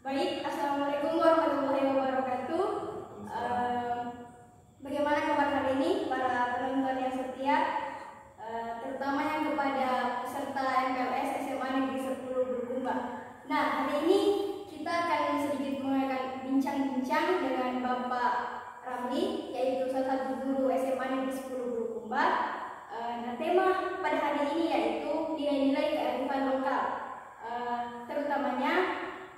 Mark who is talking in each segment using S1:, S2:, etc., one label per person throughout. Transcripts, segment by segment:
S1: Baik, Assalamualaikum warahmatullahi wabarakatuh. Bagaimana kabar hari ini para penonton yang setia, terutama yang kepada peserta MPLS SMA Negeri 10 Bulukumba. Nah, hari ini kita akan sedikit mengadakan bincang-bincang dengan Bapak Ramli, yaitu salah satu guru SMA Negeri 10 Bulukumba. Nah, tema pada hari ini yaitu nilai-nilai kearifan lokal, terutamanya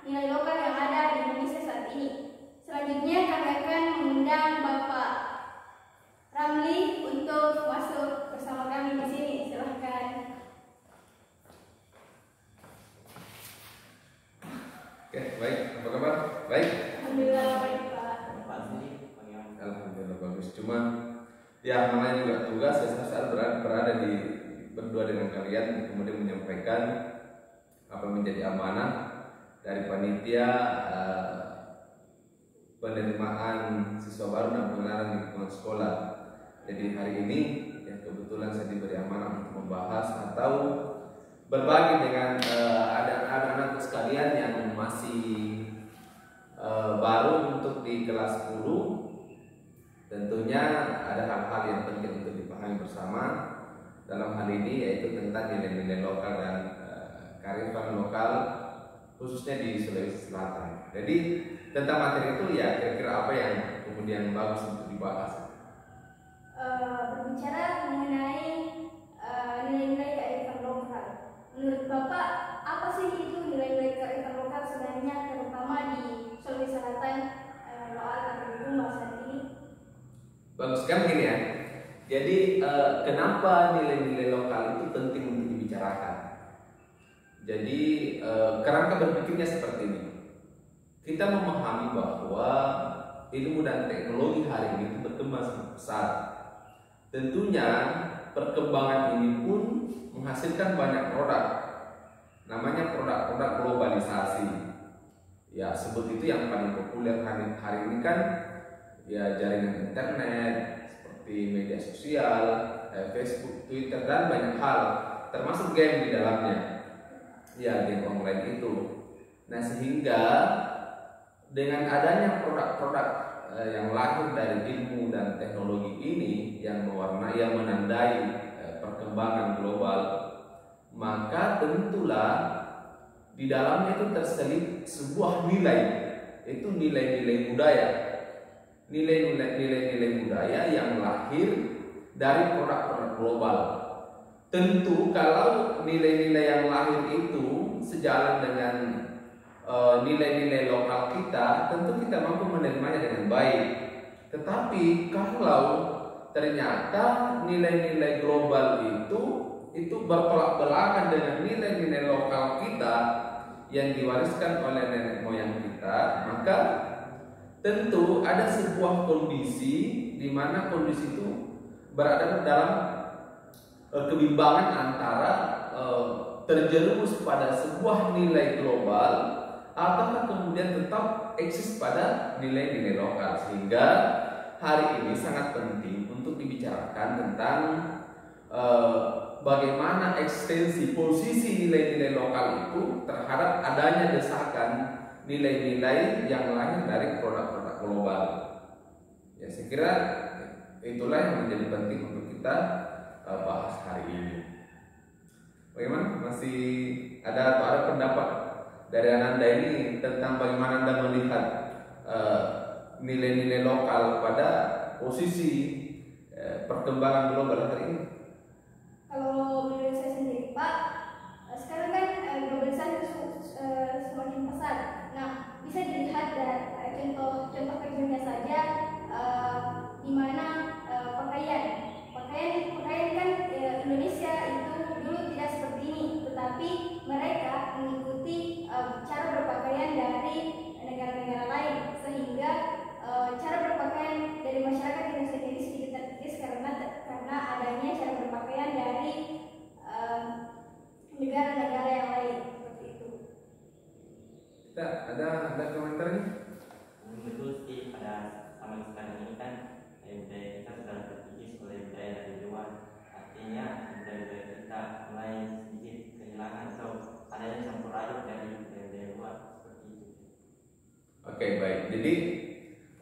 S1: nilai lokal yang ada di Indonesia saat ini. Selanjutnya kami akan mengundang Bapak Ramli untuk masuk bersama kami di sini. Silahkan.
S2: Oke, baik. Apa kabar? Baik.
S1: Alhamdulillah baik Pak.
S2: Alhamdulillah bagus. Cuma ya namanya juga tugas, saya saat berada di berdua dengan kalian, kemudian menyampaikan apa menjadi amanah dari panitia penerimaan siswa baru dan pengenalan di lingkungan sekolah. Jadi hari ini ya kebetulan saya diberi amanah untuk membahas atau berbagi dengan anak-anak sekalian yang masih baru untuk di kelas 10. Tentunya ada hal-hal yang penting untuk dipahami bersama dalam hal ini, yaitu tentang nilai-nilai lokal dan kearifan lokal khususnya di Sulawesi Selatan. Jadi tentang materi itu ya kira-kira apa yang kemudian bagus untuk dibahas?
S1: Berbicara mengenai nilai-nilai kearifan lokal. Menurut Bapak, apa sih itu nilai-nilai kearifan lokal sebenarnya, terutama di Sulawesi Selatan, Loal atau Bulukumba saat ini?
S2: Bagus kan gini ya. Jadi kenapa nilai-nilai lokal itu penting untuk dibicarakan? Jadi kerangka berpikirnya seperti ini. Kita memahami bahwa ilmu dan teknologi hari ini itu berkembang sangat pesat. Tentunya perkembangan ini pun menghasilkan banyak produk. Namanya produk-produk globalisasi. Ya sebut itu yang paling populer hari ini kan ya jaringan internet seperti media sosial, Facebook, Twitter dan banyak hal, termasuk game di dalamnya. Ya game online itu. Nah sehingga dengan adanya produk-produk yang lahir dari ilmu dan teknologi ini yang mewarnai, yang menandai perkembangan global, maka tentulah di dalamnya itu terselip sebuah nilai, itu nilai-nilai budaya, nilai-nilai budaya yang lahir dari produk-produk global. Tentu kalau nilai-nilai yang lahir itu sejalan dengan nilai-nilai lokal kita, tentu kita mampu menerimanya dengan baik. Tetapi kalau ternyata nilai-nilai global itu bertolak belakang dengan nilai-nilai lokal kita yang diwariskan oleh nenek moyang kita, maka tentu ada sebuah kondisi di mana kondisi itu berada dalam kebimbangan antara terjerumus pada sebuah nilai global atau kemudian tetap eksis pada nilai-nilai lokal. Sehingga hari ini sangat penting untuk dibicarakan tentang bagaimana ekstensi posisi nilai-nilai lokal itu terhadap adanya desakan nilai-nilai yang lahir dari produk-produk global. Ya saya kira itulah yang menjadi penting untuk kita bahas hari ini. Bagaimana? Masih ada atau ada pendapat dari Ananda ini tentang bagaimana Anda melihat nilai-nilai lokal pada posisi perkembangan global hari ini?
S1: Kalau menurut saya sendiri Pak, sekarang kan globalisasi semakin pesat. Nah, bisa dilihat dari contoh kecilnya saja, di mana pakaian kan Indonesia itu dulu tidak seperti ini, tetapi mereka mengikuti cara berpakaian dari negara-negara lain, sehingga cara berpakaian dari masyarakat Indonesia sendiri sedikit terkikis karena adanya cara berpakaian dari negara-negara yang lain seperti itu.
S2: Ada komentarnya?
S3: Betul sih, pada zaman sekarang ini kan budaya kita sudah terkikis oleh budaya dari luar. Artinya budaya kita mulai sedikit kehilangan atau adanya campur aduk dari budaya luar seperti itu.
S2: Oke, baik. Jadi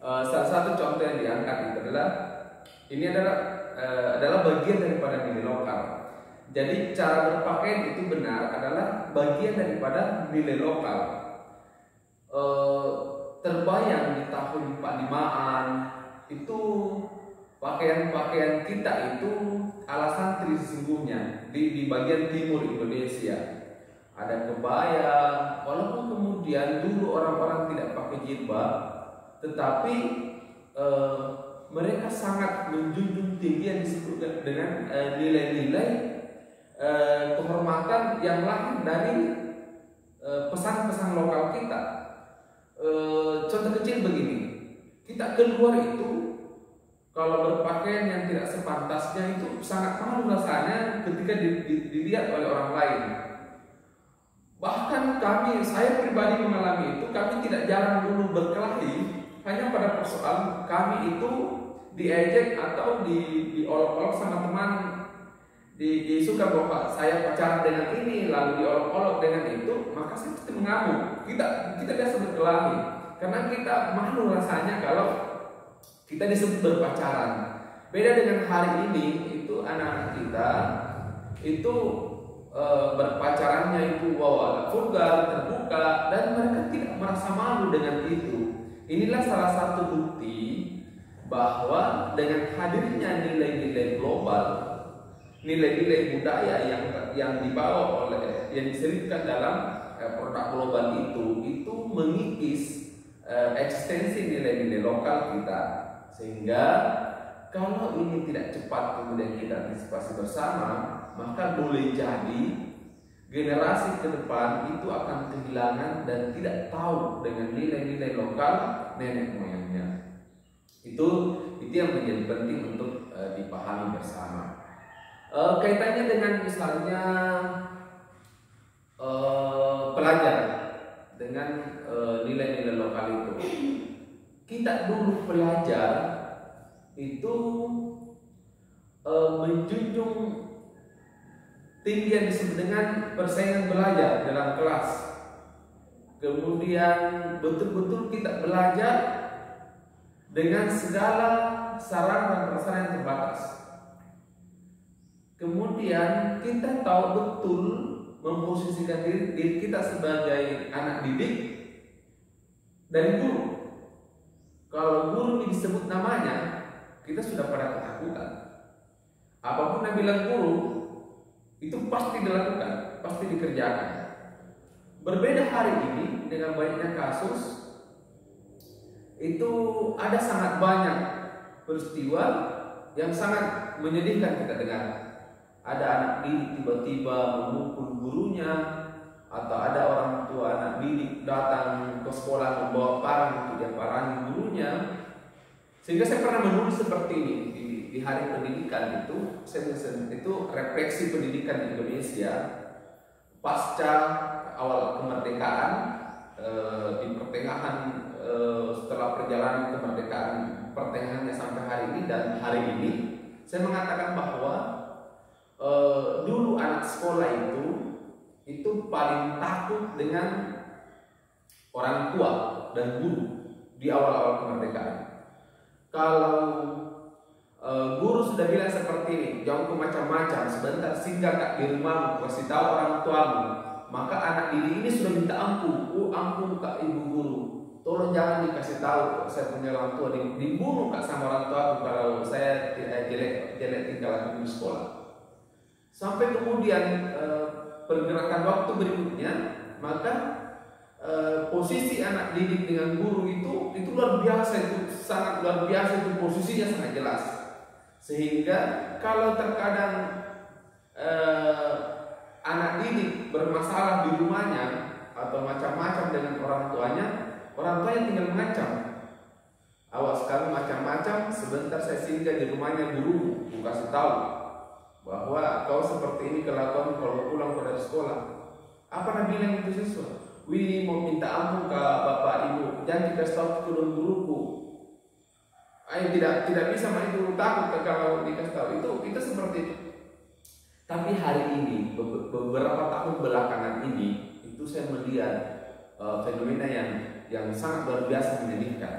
S2: salah satu contoh yang diangkat itu adalah bagian daripada nilai lokal. Jadi cara berpakaian itu benar adalah bagian daripada nilai lokal. Terbayang di tahun 45-an itu pakaian-pakaian kita itu ala santri sesungguhnya di bagian timur Indonesia. Ada kebaya, walaupun kemudian dulu orang-orang tidak pakai jilbab, tetapi mereka sangat menjunjung tinggi yang disebut dengan nilai-nilai kehormatan yang lahir dari pesan-pesan lokal kita. Contoh kecil begini, kita keluar itu kalau berpakaian yang tidak sepantasnya itu sangat malu rasanya ketika dilihat oleh orang lain. Bahkan saya pribadi mengalami itu, kami tidak jarang dulu berkelahi hanya pada persoalan kami itu diejek atau diolok-olok sama teman, disuka bahwa saya pacaran dengan ini, lalu diolok-olok dengan itu, maka saya pasti mengamuk. Kita biasa berkelahi karena kita malu rasanya kalau kita disebut berpacaran. Beda dengan hari ini, itu anak-anak kita itu berpacarannya itu agak vulgar, terbuka, dan mereka tidak merasa malu dengan itu. Inilah salah satu bukti bahwa dengan hadirnya nilai-nilai global, nilai-nilai budaya yang dibawa yang diselipkan dalam produk global itu mengikis eksistensi nilai-nilai lokal kita, sehingga kalau ini tidak cepat kemudian kita antisipasi bersama, maka boleh jadi generasi ke depan itu akan kehilangan dan tidak tahu dengan nilai-nilai lokal nenek moyangnya. Itu yang menjadi penting untuk dipahami bersama. Kaitannya dengan misalnya pelajar dengan nilai-nilai lokal itu, kita dulu pelajar itu menjunjung tinggi yang disebut dengan persaingan belajar dalam kelas. Kemudian betul-betul kita belajar dengan segala sarana dan prasarana yang terbatas. Kemudian kita tahu betul memposisikan diri kita sebagai anak didik dari guru. Kalau guru disebut namanya, kita sudah pada ketakutan. Apapun yang bilang guru, itu pasti dilakukan, pasti dikerjakan. Berbeda hari ini dengan banyaknya kasus, itu ada sangat banyak peristiwa yang sangat menyedihkan kita dengar. Ada anak didik tiba-tiba memukul gurunya, atau ada orang tua anak didik datang ke sekolah membawa parang untuk dia parangi gurunya. Sehingga saya pernah menulis seperti ini di hari pendidikan itu, itu refleksi pendidikan di Indonesia pasca awal kemerdekaan, di pertengahan setelah perjalanan kemerdekaan pertengahannya sampai hari ini dan hari ini, saya mengatakan bahwa dulu anak sekolah itu paling takut dengan orang tua dan guru di awal-awal kemerdekaan. Kalau guru sudah bilang seperti ini, jangan ke macam-macam, sebentar singgah kak di rumahmu, kasih tahu orang tuamu, maka anak didik ini sudah minta ampun. Ampun kak ibu guru, tolong jangan dikasih tahu saya punya orang tua, dibunuh kak sama orang tua aku kalau saya jelek tinggal di sekolah. Sampai kemudian pergerakan waktu berikutnya, maka posisi anak didik dengan guru itu luar biasa, itu sangat luar biasa, itu posisinya sangat jelas. Sehingga kalau terkadang anak didik bermasalah di rumahnya atau macam-macam dengan orang tuanya tinggal mengancam. Awas kamu macam-macam, sebentar saya singgah di rumahnya guru, aku kasih tahu bahwa kau seperti ini kelakuan kalau pulang dari sekolah. Apa nabi bilang itu siswa? Wih mau minta ampun ke bapak ibu, jangan dikasih tahu ke guruku. Ayo tidak bisa main itu, takut kalau dikasih tahu itu seperti itu. Tapi hari ini beberapa tahun belakangan ini itu saya melihat fenomena yang sangat luar biasa menyedihkan.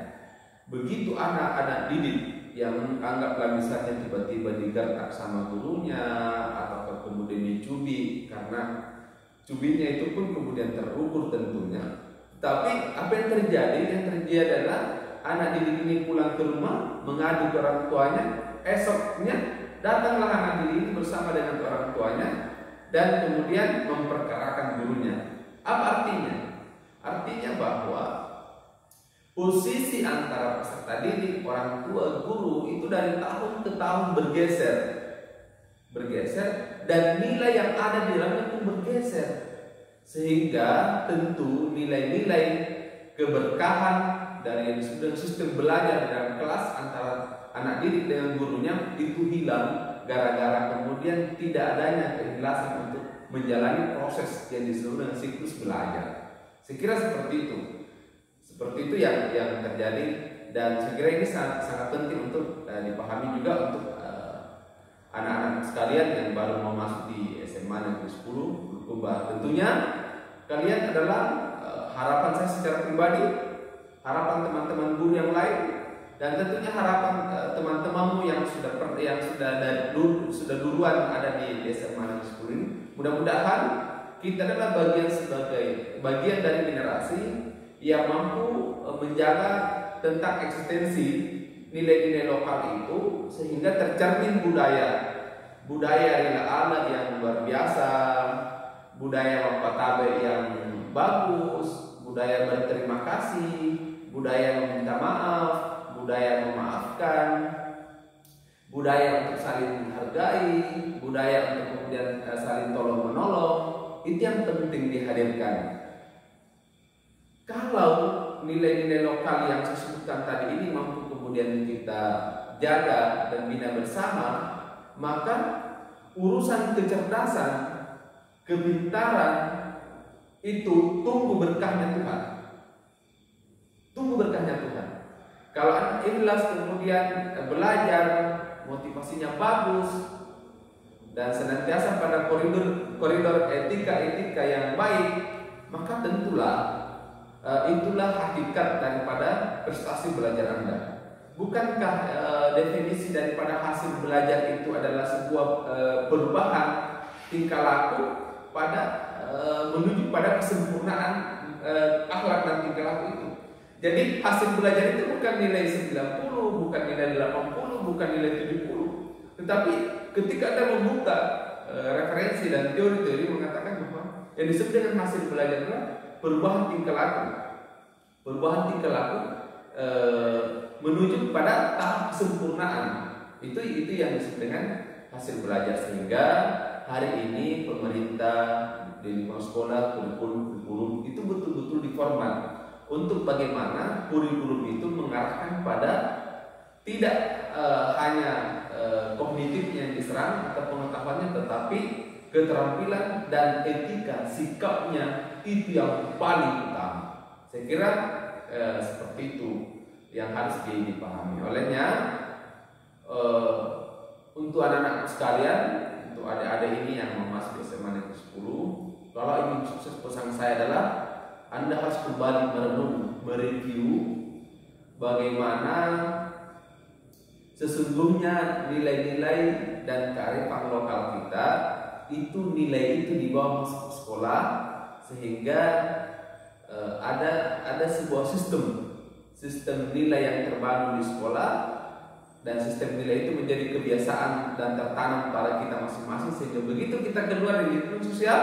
S2: Begitu anak-anak didik yang anggaplah misalnya tiba-tiba digertak sama gurunya atau kemudian dicubit, karena cubitnya itu pun kemudian terukur tentunya. Tapi apa yang terjadi? Yang terjadi adalah anak didik ini pulang ke rumah mengadu ke orang tuanya. Esoknya datanglah anak didik ini bersama dengan orang tuanya dan kemudian memperkarakan gurunya. Apa artinya? Artinya bahwa posisi antara peserta didik, orang tua, guru itu dari tahun ke tahun bergeser, dan nilai yang ada di dalamnya pun bergeser, sehingga tentu nilai-nilai keberkahan dari sistem belajar dalam kelas antara anak didik dengan gurunya itu hilang gara-gara kemudian tidak adanya keikhlasan untuk menjalani proses yang disebut dengan siklus belajar. Saya kira seperti itu. Seperti itu yang terjadi, dan saya kira ini sangat penting untuk dipahami juga untuk anak-anak sekalian yang baru mau masuk di SMA Negeri 10 Bulukumba. Tentunya kalian adalah harapan saya secara pribadi, harapan teman-teman guru yang lain, dan tentunya harapan teman-temanmu yang sudah duluan ada di SMA Negeri 10 ini. Mudah-mudahan kita adalah bagian dari generasi yang mampu menjaga tentang eksistensi nilai-nilai lokal itu, sehingga tercermin budaya rila ala yang luar biasa, budaya wapatabe yang bagus, budaya berterima kasih, budaya meminta maaf, budaya memaafkan, budaya untuk saling menghargai, budaya untuk kemudian saling tolong menolong. Itu yang penting dihadirkan. Kalau nilai-nilai lokal yang saya sebutkan tadi ini mampu kemudian kita jaga dan bina bersama, maka urusan kecerdasan, kepintaran itu tunggu berkahnya Tuhan. Tunggu berkahnya Tuhan. Kalau anak ikhlas kemudian belajar, motivasinya bagus, dan senantiasa pada koridor etika yang baik, maka tentulah itulah hakikat daripada prestasi belajar Anda. Bukankah definisi daripada hasil belajar itu adalah sebuah perubahan tingkah laku menuju pada kesempurnaan akhlak dan tingkah laku itu. Jadi hasil belajar itu bukan nilai 90, bukan nilai 80, bukan nilai 70. Tetapi ketika Anda membuka referensi dan teori-teori mengatakan bahwa yang disebut dengan hasil belajar adalah perubahan tingkah laku menuju pada tahap kesempurnaan. Itu yang disebut dengan hasil belajar. Sehingga hari ini pemerintah di lingkungan sekolah kurikulum itu betul-betul diformat untuk bagaimana kurikulum itu mengarahkan pada tidak hanya kognitif yang diserang atau pengetahuannya, tetapi keterampilan dan etika sikapnya itu yang paling utama. Saya kira seperti itu yang harus dipahami. Olehnya untuk anak-anak sekalian, untuk adik-adik ini yang mau masuk SMA Negeri 10, kalau ingin sukses, pesan saya adalah Anda harus kembali merenung, mereview bagaimana sesungguhnya nilai-nilai dan kearifan lokal kita itu, nilai itu dibawa masuk ke sekolah, sehingga ada sebuah sistem nilai yang terbangun di sekolah, dan sistem nilai itu menjadi kebiasaan dan tertanam pada kita masing-masing, sehingga begitu kita keluar dari lingkungan sosial,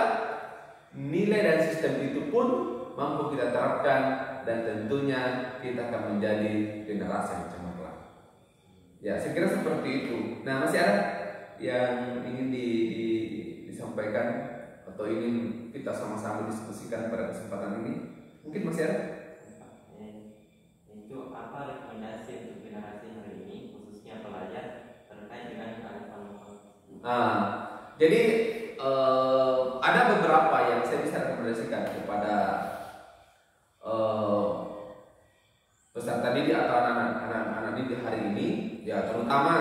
S2: nilai dan sistem itu pun mampu kita terapkan, dan tentunya kita akan menjadi generasi yang cemerlang. Ya, saya kira seperti itu. Nah, masih ada yang ingin disampaikan atau ingin kita sama-sama diskusikan pada kesempatan ini? Mungkin masih ada?
S3: Itu apa rekomendasi untuk generasi hari ini, khususnya pelajar, terkait dengan kearifan lokal?
S2: Jadi ada beberapa yang saya bisa rekomendasikan kepada peserta didik atau anak-anak didik hari ini, ya terutama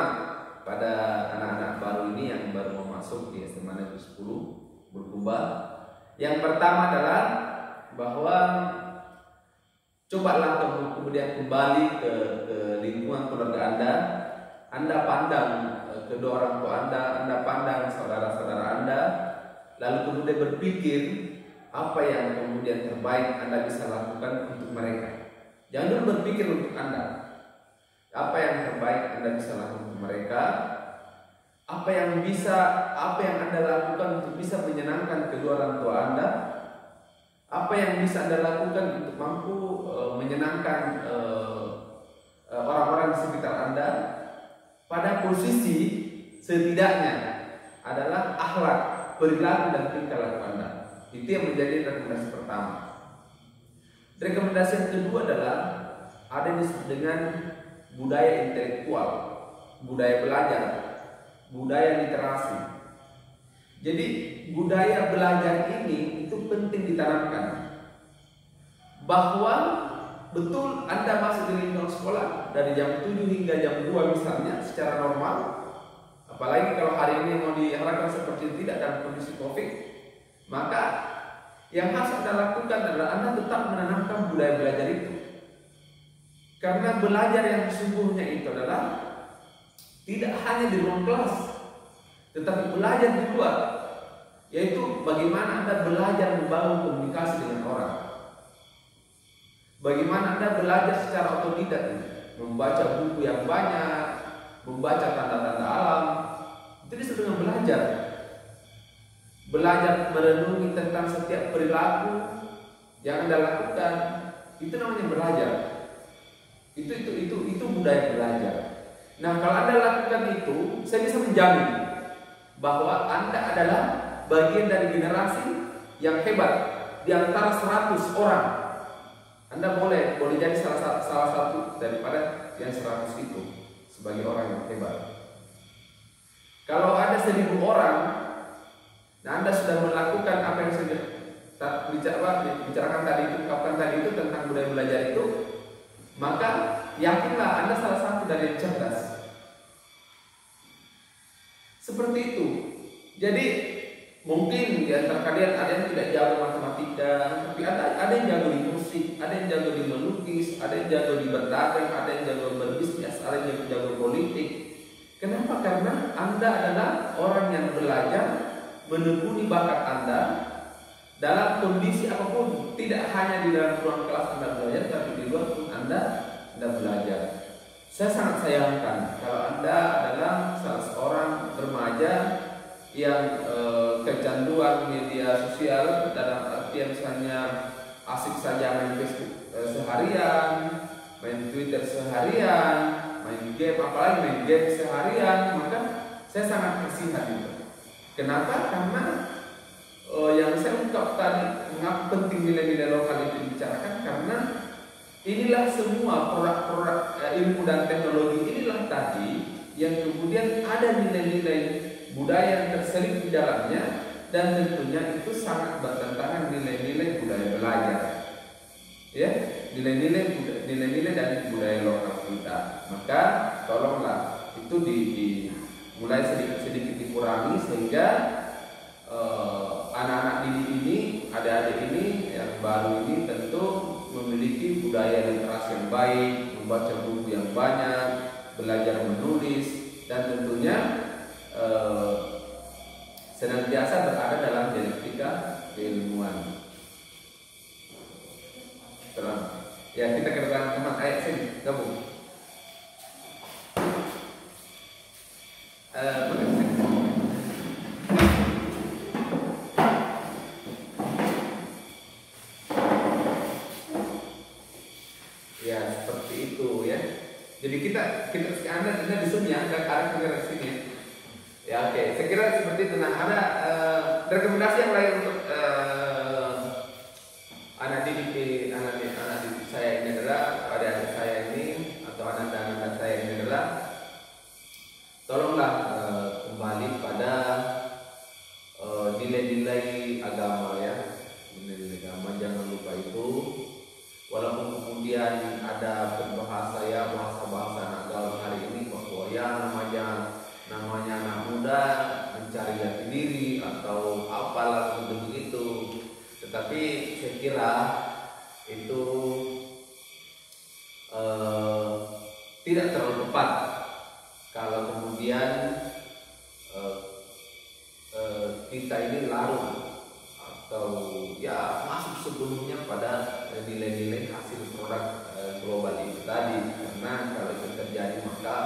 S2: pada anak-anak baru ini yang baru mau masuk di SMA Negeri 10 Bulukumba. Yang pertama adalah bahwa Cobalah kemudian kembali ke lingkungan keluarga Anda pandang kedua orang tua Anda pandang saudara-saudara Anda, lalu kemudian berpikir apa yang kemudian terbaik Anda bisa lakukan untuk mereka. Jangan dulu berpikir untuk Anda. Apa yang terbaik Anda bisa lakukan untuk mereka? Apa yang Anda lakukan untuk bisa menyenangkan kedua orang tua Anda? Apa yang bisa Anda lakukan untuk mampu menyenangkan orang-orang di sekitar Anda? Pada posisi setidaknya adalah akhlak, perilaku dan tingkah laku Anda. Itu yang menjadi rekomendasi pertama. Rekomendasi yang kedua adalah ada yang disebut dengan budaya intelektual, budaya belajar, budaya literasi. Jadi budaya belajar ini itu penting ditanamkan, bahwa betul Anda masuk di lingkungan sekolah dari jam 7 hingga jam 2 misalnya secara normal, apalagi kalau hari ini mau diharapkan seperti tidak dalam kondisi COVID, maka yang harus Anda lakukan adalah Anda tetap menanamkan budaya belajar itu. Karena belajar yang sesungguhnya itu adalah tidak hanya di ruang kelas, tetapi belajar di luar, yaitu bagaimana Anda belajar membangun komunikasi dengan orang, bagaimana Anda belajar secara otodidak, membaca buku yang banyak, membaca tanda-tanda alam. Itu disebut dengan belajar. Belajar merenungi tentang setiap perilaku yang Anda lakukan, itu namanya belajar. Itu budaya belajar. Nah, kalau Anda lakukan itu, saya bisa menjamin bahwa Anda adalah bagian dari generasi yang hebat di antara 100 orang. Anda boleh jadi salah satu daripada yang 100 itu sebagai orang yang hebat. Kalau ada 1000 orang, nah Anda sudah melakukan apa yang saya bicarakan tadi itu, ungkapkan tadi itu tentang budaya belajar itu, maka yakinlah Anda salah satu dari yang cerdas. Seperti itu. Jadi mungkin di antara kalian ada yang tidak jago matematika, tapi ada yang jago di musik, ada yang jago di melukis, ada yang jago di berdagang, ada yang jago berbisnis, ada yang jago politik. Kenapa? Karena Anda adalah orang yang belajar menekuni bakat Anda dalam kondisi apapun. Tidak hanya di dalam ruang kelas Anda belajar, tapi di luar pun Anda belajar. Saya sangat sayangkan kalau Anda adalah salah seorang remaja yang kecanduan media sosial, dalam artian misalnya asik saja main Facebook seharian, main Twitter seharian, main game, apalagi main game seharian, maka saya sangat kasihan itu. Kenapa? Karena yang saya ungkap tadi, mengapa penting nilai-nilai lokal itu dibicarakan, karena inilah semua produk-produk ilmu dan teknologi inilah tadi yang kemudian ada nilai-nilai budaya yang terselip di dalamnya, dan tentunya itu sangat bertentangan nilai-nilai budaya belajar, ya, nilai-nilai dan budaya lokal kita. Maka tolonglah itu mulai sedikit dikurangi, sehingga anak-anak didik ini, adik-adik ini yang baru ini tentu memiliki budaya literasi yang baik, membaca buku yang banyak, belajar menulis, dan tentunya senantiasa berada dalam dialektika keilmuan. Terang. Ya, kita kedatangan teman. Ayo sini, gabung. Ya, seperti itu ya. Jadi kita Anda di sini ya, dan arah di sini. Ya, oke. Saya kira seperti itu. Nah, ada rekomendasi yang lain untuk anak didik saya ini adalah, adik-adik saya ini atau anak-anak saya ini adalah, tolonglah kembali pada nilai-nilai agama ya, nilai-nilai agama, jangan lupa itu. Walaupun kemudian ada berbahasa ya, bahasa-bahasa anak gaul hari ini bahwa ya namanya anak muda mencari jati diri atau apalah begitu, tetapi saya kira itu tidak terlalu tepat kalau kemudian kita ini larut atau ya masuk sepenuhnya pada nilai-nilai hasil produk global itu tadi, karena kalau itu terjadi maka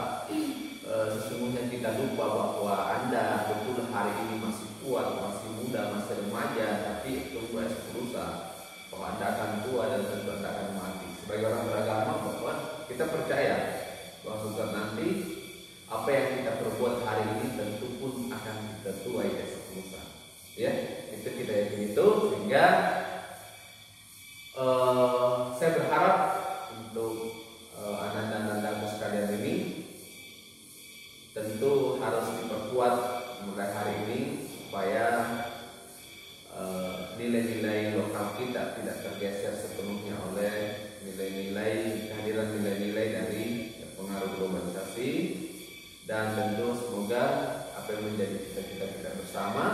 S2: sesungguhnya kita lupa bahwa Anda betul hari ini masih kuat, masih muda, masih remaja, tapi tunggu berusaha bahwa Anda akan tua dan tentu Anda akan mati. Sebagai orang beragama bahwa kita percaya bahwa suatu nanti apa yang kita perbuat hari ini tentu pun akan kita tuai esok lusa. Ya, itu kita yakin itu, sehingga saya berharap untuk anak dan anakku sekalian ini tentu harus diperkuat mulai hari ini supaya nilai-nilai lokal kita tidak tergeser sepenuhnya oleh nilai-nilai kehadiran nilai-nilai dari pengaruh globalisasi, dan tentu semoga apa yang menjadi cita-cita kita bersama,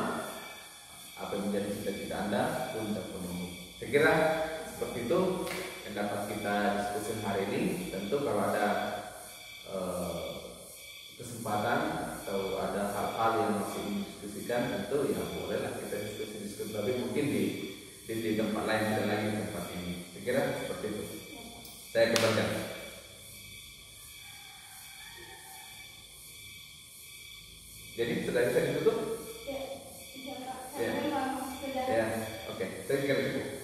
S2: apa yang menjadi cita-cita Anda pun terpenuhi. Saya kira seperti itu yang dapat kita diskusi hari ini. Tentu kalau ada kesempatan atau ada hal-hal yang masih didiskusikan, tentu ya bolehlah kita diskusi, tapi mungkin di tempat lain, tidak lagi di tempat ini. Saya kira seperti itu. Saya kembalikan. Jadi sudah bisa ditutup?
S1: Ya,
S2: Ya. Ya, oke. Saya kira cukup.